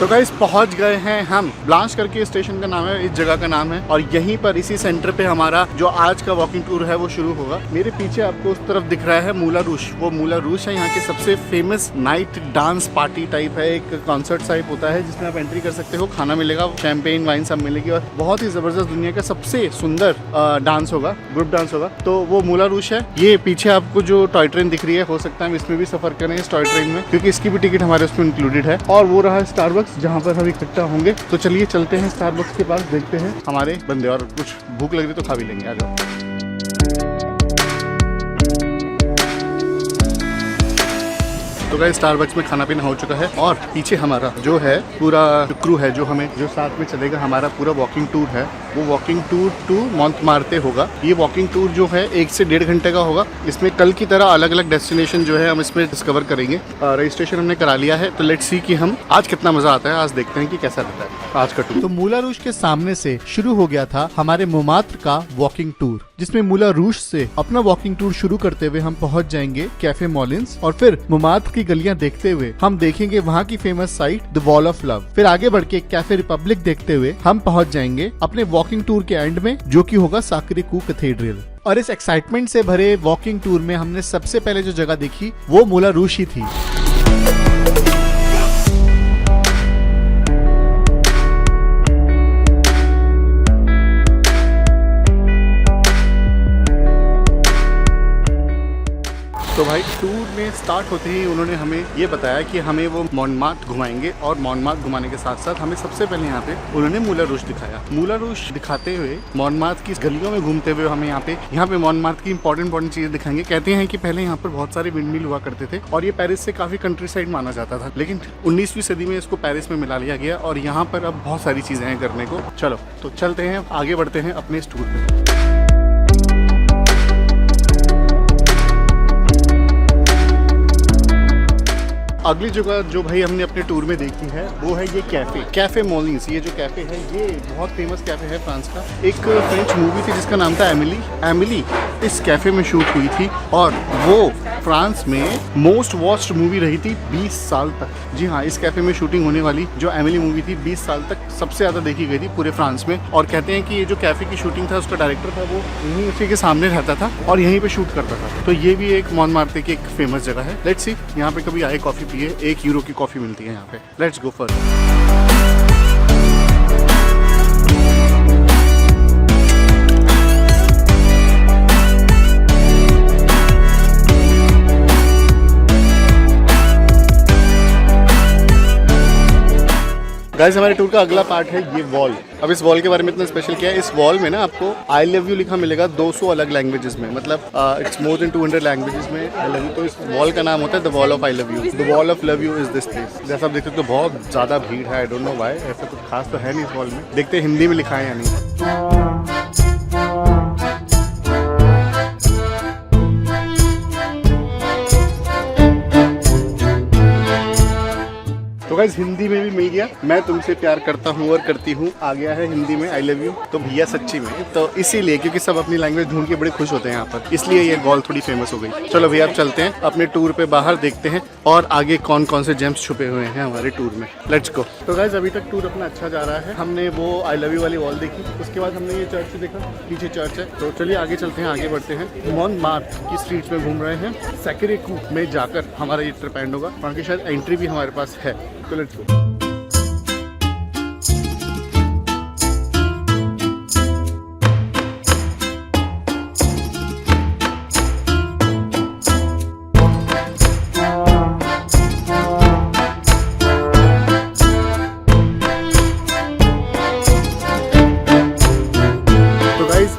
तो गाइस पहुंच गए हैं हम। ब्लांच करके स्टेशन का नाम है, इस जगह का नाम है, और यहीं पर इसी सेंटर पे हमारा जो आज का वॉकिंग टूर है वो शुरू होगा। मेरे पीछे आपको उस तरफ दिख रहा है मूला रूश। वो मूला रूश है यहाँ की सबसे famous night dance party type है, एक कॉन्सर्ट टाइप होता है जिसमें आप एंट्री कर सकते हो, खाना मिलेगा, शैंपेन वाइन सब मिलेगी और बहुत ही जबरदस्त दुनिया का सबसे सुंदर डांस होगा, ग्रुप डांस होगा। तो वो मूला रूश है। ये पीछे आपको जो टॉय ट्रेन दिख रही है, हो सकता है हम इसमें भी सफर करें इस टॉय ट्रेन में, क्योंकि इसकी भी टिकट हमारे उसमें इंक्लूडेड है। और वो रहा स्टारबक्स जहाँ पर हम इकट्ठा होंगे। तो चलिए चलते हैं स्टारबक्स के पास, देखते हैं हमारे बंदे, और कुछ भूख लग रही तो खा भी लेंगे। आ जाओ। तो गाइस स्टारबक्स में खाना पीना हो चुका है और पीछे हमारा जो है पूरा क्रू है जो हमें जो साथ में चलेगा। हमारा पूरा वॉकिंग टूर है, वो वॉकिंग टूर टू मोंटमार्टे होगा। ये वॉकिंग टूर जो है 1 से 1.5 घंटे का होगा। इसमें कल की तरह अलग अलग डेस्टिनेशन जो है हम इसमें डिस्कवर करेंगे। रजिस्ट्रेशन हमने करा लिया है, तो लेट्स सी कि हम आज कितना मजा आता है। आज देखते हैं कि कैसा रहता है आज का टूर। तो मूला रूश के सामने से शुरू हो गया था हमारे मोमात्र का वॉकिंग टूर, जिसमें मूला रूश से अपना वॉकिंग टूर शुरू करते हुए हम पहुंच जाएंगे कैफे मॉलिन्स, और फिर मोमात्र की गलियां देखते हुए हम देखेंगे वहां की famous site the wall of love. फिर आगे बढ़ के कैफे रिपब्लिक देखते हुए हम पहुंच जाएंगे अपने वॉकिंग टूर के एंड में, जो कि होगा साकरेकू कैथेड्रल। और इस एक्साइटमेंट से भरे वॉकिंग टूर में हमने सबसे पहले जो जगह देखी वो मूला रूश ही थी। तो भाई टूर में स्टार्ट होते ही उन्होंने हमें ये बताया कि हमें वो मोंटमार्ट घुमाएंगे, और मोंटमार्ट घुमाने के साथ साथ हमें सबसे पहले यहाँ पे उन्होंने मूला रूश दिखाया। मूला रूश दिखाते हुए मोंटमार्ट की गलियों में घूमते हुए हमें यहाँ पे मोंटमार्ट की इंपॉर्टेंट चीजें दिखाएंगे। कहते हैं कि पहले यहाँ पर बहुत सारे विंडमिल हुआ करते थे और ये पेरिस से काफी कंट्री साइड माना जाता था, लेकिन 19वीं सदी में इसको पेरिस में मिला लिया गया और यहाँ पर अब बहुत सारी चीजें हैं करने को। चलो तो चलते हैं, आगे बढ़ते हैं अपने इस टूर पे। अगली जगह जो भाई हमने अपने टूर में देखी है वो है ये कैफे मॉलिन्स। ये जो कैफे है ये बहुत फेमस कैफे है फ्रांस का। एक फ्रेंच मूवी थी जिसका नाम था एमिली इस कैफे में शूट हुई थी, और वो फ्रांस में मोस्ट वॉच्ड मूवी रही थी 20 साल तक। जी हाँ, इस कैफे में शूटिंग होने वाली जो एमिली मूवी थी 20 साल तक सबसे ज़्यादा देखी गई थी पूरे फ्रांस में। और कहते हैं कि ये जो कैफे की शूटिंग था उसका डायरेक्टर था वो यहीं उसी के सामने रहता था और यहीं पे शूट करता था। तो ये भी एक मोंटमार्टे की एक फेमस जगह है। लेट्स सी, यहाँ पे कभी आए कॉफ़ी पिए, 1 यूरो की कॉफ़ी मिलती है यहाँ पे। Let's go first. गाइस हमारे टूर का अगला पार्ट है ये वॉल। अब इस वॉल के बारे में इतना स्पेशल क्या है, इस वॉल में ना आपको आई लव यू लिखा मिलेगा 200 अलग लैंग्वेजेस में, मतलब इट्स मोर देन 200 लैंग्वेजेस में आई लव यू। तो इस वॉल का नाम होता है the wall of I love you. The wall of love you is this place. जैसा आप देखते हो तो बहुत ज़्यादा भीड़ है, आई डोंट नो व्हाई, ऐसा कुछ खास तो है नहीं इस वॉल में। देखते हैं हिंदी में लिखा है या नहीं। तो गाइस हिंदी में भी मिल गया, मैं तुमसे प्यार करता हूँ और करती हूँ, आ गया है हिंदी में आई लव यू। तो भैया सच्ची में, तो इसीलिए क्योंकि सब अपनी लैंग्वेज ढूंढ के बड़े खुश होते हैं यहाँ पर, इसलिए ये वॉल थोड़ी फेमस हो गई। चलो भैया अब चलते हैं अपने टूर पे बाहर, देखते हैं और आगे कौन कौन से जेम्स छुपे हुए हैं हमारे टूर में। Let's go. तो गाइस अभी तक टूर अपना अच्छा जा रहा है। हमने वो आई लव यू वाली वॉल देखी, उसके बाद हमने ये चर्च देखा, पीछे चर्च है। तो चलिए आगे चलते हैं, आगे बढ़ते हैं। मोंटमार्ट की स्ट्रीट्स में घूम रहे हैं। सैकरेकू में जाकर हमारा ये ट्रिप एंड होगा, वहाँ की शायद एंट्री भी हमारे पास है। तो लेट्स गो।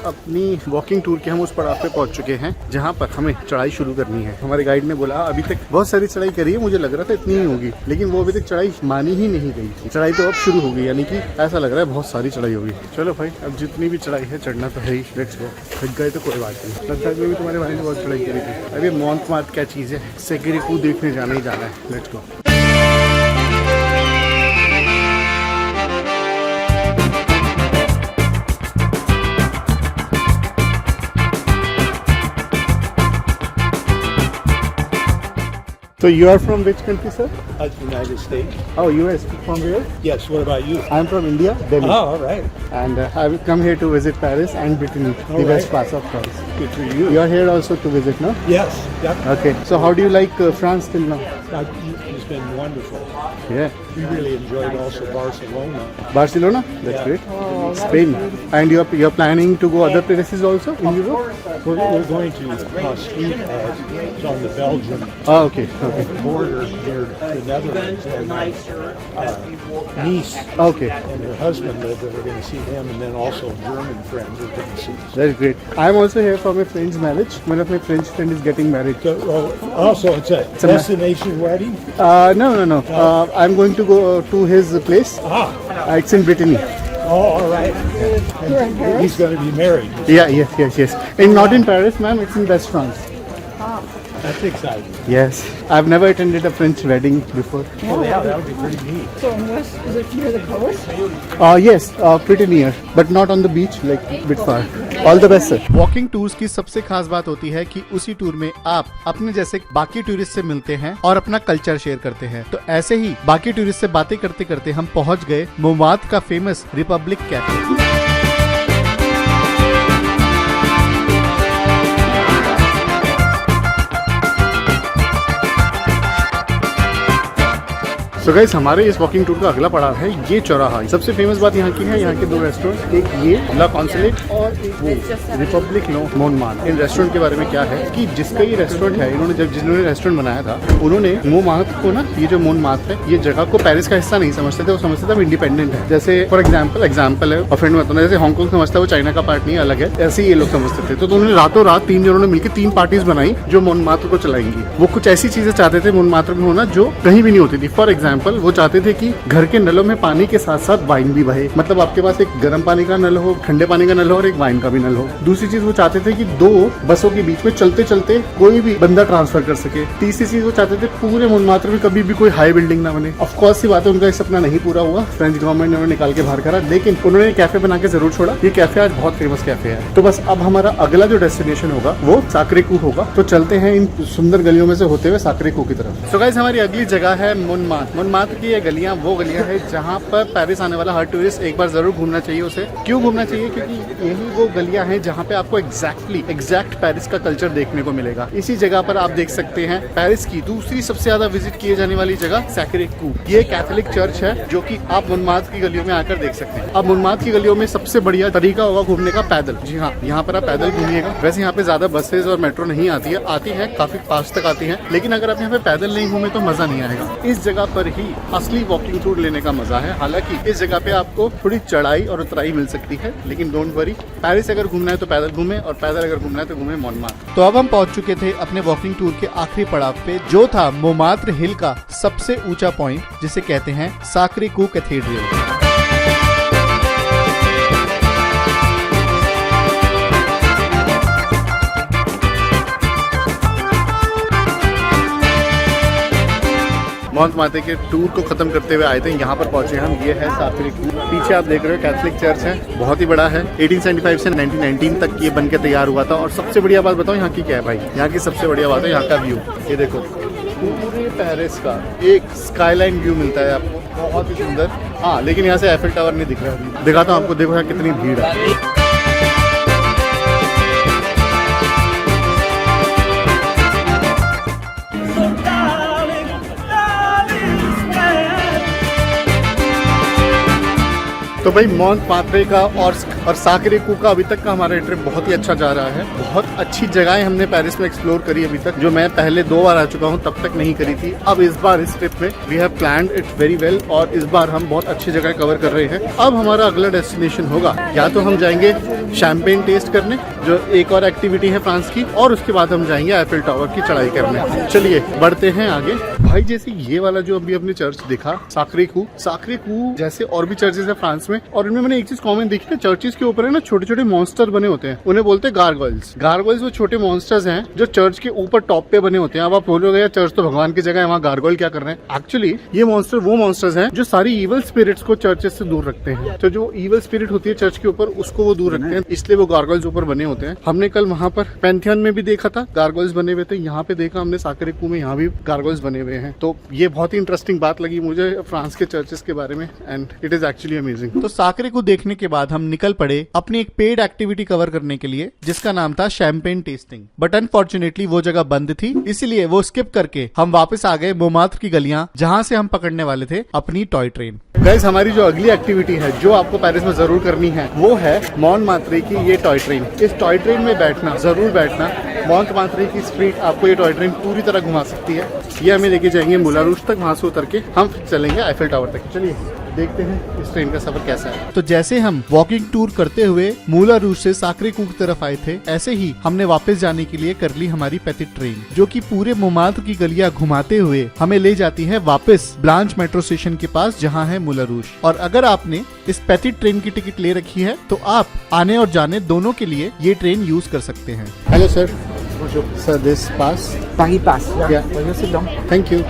अपनी वॉकिंग टूर के हम उस पड़ाव पे पहुंच चुके हैं जहां पर हमें चढ़ाई शुरू करनी है। हमारे गाइड ने बोला अभी तक बहुत सारी चढ़ाई करी है, मुझे लग रहा था इतनी ही होगी, लेकिन वो अभी तक चढ़ाई मानी ही नहीं गई थी। चढ़ाई तो अब शुरू हो गई, यानी कि ऐसा लग रहा है बहुत सारी चढ़ाई होगी। चलो भाई अब जितनी भी चढ़ाई है चढ़ना तो है ही। Let's go. थक गए तो कोई बात नहीं, लद्दाख में भी तुम्हारे भाई ने बहुत चढ़ाई करी थी। अभी मोंटमार्ट क्या चीज़ है, सैकरेकू देखने जाना ही जाना है। Let's go. So you are from which country, sir? United States. Oh, US. From where? Yes, what about you? I am from India, Delhi. Oh, all right. And I will come here to visit Paris and Brittany, the All best right. parts of France. Good for you. You are here also to visit, no? Yes. Yep. Okay. So how do you like France till now? It's been wonderful. Yeah. We really enjoyed also Barcelona. Barcelona? That's Yeah. great. Spain. And you're planning to go other places also in Europe? We're going to Street it's on the Belgian Ah, okay. Okay. border near the Netherlands and niece Okay. and her husband live there. We're going to see them, and then also German friends we're going to see. That's great. I'm also here for my friend's marriage. One of my French friend is getting married. So, also, it's a destination wedding. No. I'm going to go to his place. It's in Brittany. Oh, all right. And he's going to be married. Yeah, yes. And not in Paris, ma'am. It's in West France. That's exciting. Yes. I've never attended a French wedding before. Oh, yeah, that would be pretty neat. So in West, is it near the coast? Yes, pretty near, but not on the beach, like a bit far. All the best, sir. Walking tours की सबसे खास बात होती है कि उसी tour में आप अपने जैसे बाकी टूरिस्ट से मिलते हैं और अपना कल्चर शेयर करते हैं। तो ऐसे ही बाकी टूरिस्ट से बातें करते करते हम पहुंच गए मोमार्ट का famous Republic cafe. So guys, हमारे इस वॉकिंग टूर का अगला पड़ाव है ये चौराहा। सबसे फेमस बात यहाँ की है, यहाँ के 2 रेस्टोरेंट, एक ये ला कॉन्सुलेट और एक वो रिपब्लिक मोनमार्ट। इन रेस्टोरेंट के बारे में क्या है कि जिसका ये रेस्टोरेंट है, इन्होंने जिन्होंने रेस्टोरेंट बनाया था, उन्होंने मोनमार्ट को ना, ये जो मोनमार्ट है, ये जगह को पेरिस का हिस्सा नहीं समझते थे, वो समझते थे इंडिपेंडेंट है। जैसे फॉर एग्जाम्पल है, फ्रेंड में बताना, जैसे हांगकॉन्ग समझता है वो चाइना का पार्ट नहीं अलग है, ऐसे ही ये लोग समझते थे। तो उन्होंने रातों रात 3 जनों ने मिलकर 3 पार्टीज बनाई जो मोनमार्ट को चलाएंगी। वो कुछ ऐसी चीजें चाहते थे मोनमार्ट में होना जो कहीं भी नहीं होती थी। फॉर एग्जाम्पल, वो चाहते थे कि घर के नलों में पानी के साथ साथ वाइन भी बहे, मतलब आपके पास एक गर्म पानी का नल हो, ठंडे पानी का नल हो और एक वाइन का भी नल हो। दूसरी चीज वो चाहते थे कि 2 बसों के बीच में चलते चलते कोई भी बंदा ट्रांसफर कर सके। तीसरी चीज वो चाहते थे पूरे मोनमार्ट में कभी भी कोई हाई बिल्डिंग ना बने। ऑफ कोर्स सी बात है, उनका ये सपना नहीं पूरा हुआ, फ्रेंच गवर्नमेंट ने उन्हें निकाल के बाहर करा, लेकिन उन्होंने कैफे बना के जरूर छोड़ा। ये कैफे आज बहुत फेमस कैफे है। तो बस अब हमारा अगला जो डेस्टिनेशन होगा वो साक्रे-कू होगा। तो चलते हैं इन सुंदर गलियों में से होते हुए साक्रे-कू की तरफ। सो गाइस, हमारी अगली जगह है मोनमार्ट। मोनमार्ट की ये गलियां वो गलियां है जहाँ पर पेरिस आने वाला हर टूरिस्ट एक बार जरूर घूमना चाहिए उसे। क्यों घूमना चाहिए? क्योंकि यही वो गलियां हैं जहाँ पे आपको एग्जैक्ट पेरिस का कल्चर देखने को मिलेगा। इसी जगह पर आप देख सकते हैं पेरिस की दूसरी सबसे ज्यादा विजिट किए जाने वाली जगह सैक्रे-कू। ये कैथोलिक चर्च है जो कि आप मोनमार्ट की गलियों में आकर देख सकते हैं। अब मोनमार्ट की गलियों में सबसे बढ़िया तरीका होगा घूमने का पैदल। जी हाँ, यहाँ पर आप पैदल घूमिएगा। वैसे यहाँ पे ज्यादा बसेज और मेट्रो नहीं आती है, काफी पास तक आती है, लेकिन अगर आप यहाँ पे पैदल नहीं घूमे तो मजा नहीं आएगा। इस जगह पर ही असली वॉकिंग टूर लेने का मजा है। हालांकि इस जगह पे आपको थोड़ी चढ़ाई और उतराई मिल सकती है, लेकिन डोंट वरी, पेरिस अगर घूमना है तो पैदल घूमे, और पैदल अगर घूमना है तो घूमे मोनमार्ट। तो अब हम पहुंच चुके थे अपने वॉकिंग टूर के आखिरी पड़ाव पे, जो था मोमार्ट हिल का सबसे ऊंचा पॉइंट, जिसे कहते हैं साक्रे-कू कैथेड्रल। मोंटमार्टे के टूर को खत्म करते हुए आए थे, यहाँ पर पहुंचे हम। ये है साक्रे-कू। पीछे आप देख रहे हो कैथोलिक चर्च है, बहुत ही बड़ा है। 1875 से 1919 तक ये बन के तैयार हुआ था। और सबसे बढ़िया बात बताऊँ यहाँ की क्या है भाई, यहाँ की सबसे बढ़िया बात है यहाँ का व्यू। ये देखो, पूरे पेरिस का एक स्काईलाइन व्यू मिलता है आपको, बहुत ही सुंदर। हाँ, लेकिन यहाँ से एफिल टावर नहीं दिख रहा है। दिखाता हूँ आपको, देखो यहाँ कितनी भीड़ है। तो भाई मोंटमार्टे का और साक्रे-कू का अभी तक का हमारा ट्रिप बहुत ही अच्छा जा रहा है। बहुत अच्छी जगहें हमने पेरिस में एक्सप्लोर करी अभी तक, जो मैं पहले 2 बार आ चुका हूँ, तब तक नहीं करी थी। अब इस बार इस ट्रिप में we have planned it very well, और इस बार हम बहुत अच्छी जगह कवर कर रहे हैं। अब हमारा अगला डेस्टिनेशन होगा, या तो हम जाएंगे शैंपेन टेस्ट करने, जो एक और एक्टिविटी है फ्रांस की, और उसके बाद हम जाएंगे एफिल टावर की चढ़ाई करने। चलिए बढ़ते हैं आगे। भाई जैसे ये वाला जो अभी अपने चर्च दिखा, साक्रे-कू जैसे और भी चर्चेज है फ्रांस में, में, और इनमें मैंने एक चीज कॉमन देखी है, चर्चिस के ऊपर है ना छोटे छोटे मॉन्स्टर बने होते हैं, उन्हें बोलते हैं गार्गोइल्स। गार्गोइल्स वो छोटे मॉन्स्टर्स हैं जो चर्च के ऊपर टॉप पे बने होते हैं। अब आप बोलोगे यार चर्च तो भगवान की जगह है, वहाँ गार्गोइल क्या कर रहे हैं? एक्चुअली ये मॉन्स्टर वो मॉन्स्टर्स हैं जो सारी इवल स्पिरिट्स को चर्चेस से दूर रखते हैं। तो जो इवल स्पिरिट होती है चर्च के ऊपर उसको वो दूर रखते हैं, इसलिए वो गार्गोइल्स ऊपर बने होते हैं। हमने कल वहाँ पर पैंथियन में भी देखा था गार्गोइल्स बने हुए थे, यहाँ पे देखा हमने साकरेकू में, यहाँ भी गार्गोइल्स बने हुए हैं। तो ये बहुत ही इंटरेस्टिंग बात लगी मुझे फ्रांस के चर्चेस के बारे में, and it is actually amazing. तो साकरेकू देखने के बाद हम निकल पड़े अपनी एक पेड एक्टिविटी कवर करने के लिए, जिसका नाम था शैंपेन टेस्टिंग। बट अनफॉर्चुनेटली वो जगह बंद थी, इसलिए वो स्किप करके हम वापस आ गए मोमात्र की गलियां, जहां से हम पकड़ने वाले थे अपनी टॉय ट्रेन। गाइस, हमारी जो अगली एक्टिविटी है जो आपको पेरिस में जरूर करनी है वो है मोंटमार्ट्रे की ये टॉय ट्रेन। इस टॉय ट्रेन में बैठना, जरूर बैठना। मोंटमार्ट्रे की स्ट्रीट आपको ये टॉय ट्रेन पूरी तरह घुमा सकती है। ये हमें लेके जाएंगे मूला रूज तक, वहां से उतर के हम चलेंगे आईफिल टावर तक। चलिए देखते हैं इस ट्रेन का सफर कैसा है। तो जैसे हम वॉकिंग टूर करते हुए मूला रूज से साकरेकू की तरफ आए थे, ऐसे ही हमने वापस जाने के लिए कर ली हमारी पेटिट ट्रेन, जो कि पूरे मोमात्र की गलियां घुमाते हुए हमें ले जाती है वापस ब्लांच मेट्रो स्टेशन के पास, जहां है मूला रूज। और अगर आपने इस पेटिट ट्रेन की टिकट ले रखी है तो आप आने और जाने दोनों के लिए ये ट्रेन यूज कर सकते हैं। Hello sir, sir this pass Paris Pass. Yeah. Will you sit down? Thank you.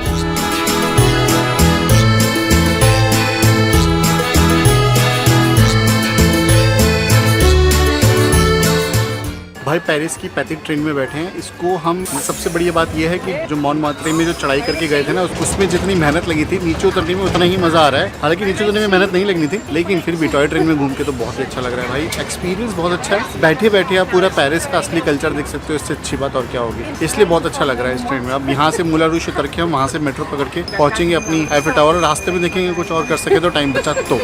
भाई पेरिस की पेटिट ट्रेन में बैठे हैं। इसको हम, सबसे बढ़िया बात यह है कि जो मोंटमार्ट्रे में जो चढ़ाई करके गए थे ना, उसमें जितनी मेहनत लगी थी नीचे उतरने में उतना ही मजा आ रहा है। हालांकि नीचे उतरने में मेहनत नहीं लगनी थी, लेकिन फिर भी टॉय ट्रेन में घूम के तो बहुत ही अच्छा लग रहा है भाई। एक्सपीरियंस बहुत अच्छा है, बैठे बैठे आप पूरा पेरिस का असली कल्चर देख सकते हो। इससे अच्छी बात और क्या होगी, इसलिए बहुत अच्छा लग रहा है इस ट्रेन में। अब यहाँ से मूला रूज उतर के हम वहाँ से मेट्रो पकड़ के पहुंचेंगे अपनी आईफिल टावर। रास्ते में देखेंगे कुछ और कर सके तो, टाइम बचा तो।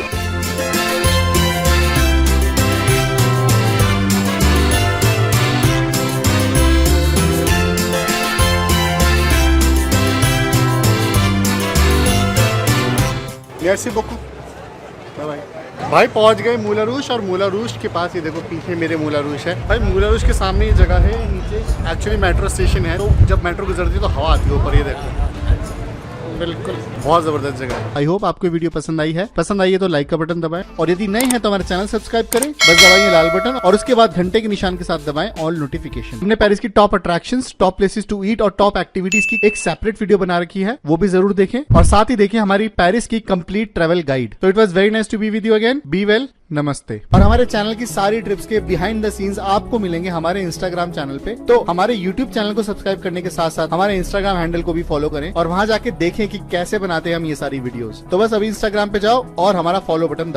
Bye bye. भाई पहुंच गए मूला रूज, और मूला रूज के पास ये देखो पीछे मेरे मूला रूज है। भाई मूला रूज के सामने ये जगह है, नीचे एक्चुअली मेट्रो स्टेशन है। तो जब मेट्रो गुजरती है तो हवा आती है ऊपर, ये देखो बिल्कुल बहुत जबरदस्त जगह है। आई होप आपको वीडियो पसंद आई है। पसंद आई है तो लाइक का बटन दबाएं, और यदि नए हैं तो हमारे चैनल सब्सक्राइब करें। बस दबाइए लाल बटन, और उसके बाद घंटे के निशान के साथ दबाएं ऑल नोटिफिकेशन। हमने पेरिस की top attractions, top places to eat और टॉप एक्टिविटीज की एक सेपरेट वीडियो बना रखी है, वो भी जरूर देखें। और साथ ही देखें हमारी पेरिस की कंप्लीट ट्रैवल गाइड। तो it was very nice to be with you again. Be well, नमस्ते। और हमारे चैनल की सारी ट्रिप्स के बिहाइंड द सीन्स आपको मिलेंगे हमारे इंस्टाग्राम चैनल पे। तो हमारे यूट्यूब चैनल को सब्सक्राइब करने के साथ साथ हमारे इंस्टाग्राम हैंडल को भी फॉलो करें, और वहां जाके देखें कि कैसे बनाते हैं हम ये सारी वीडियोस। तो बस अभी इंस्टाग्राम पे जाओ और हमारा फॉलो बटन दबाओ।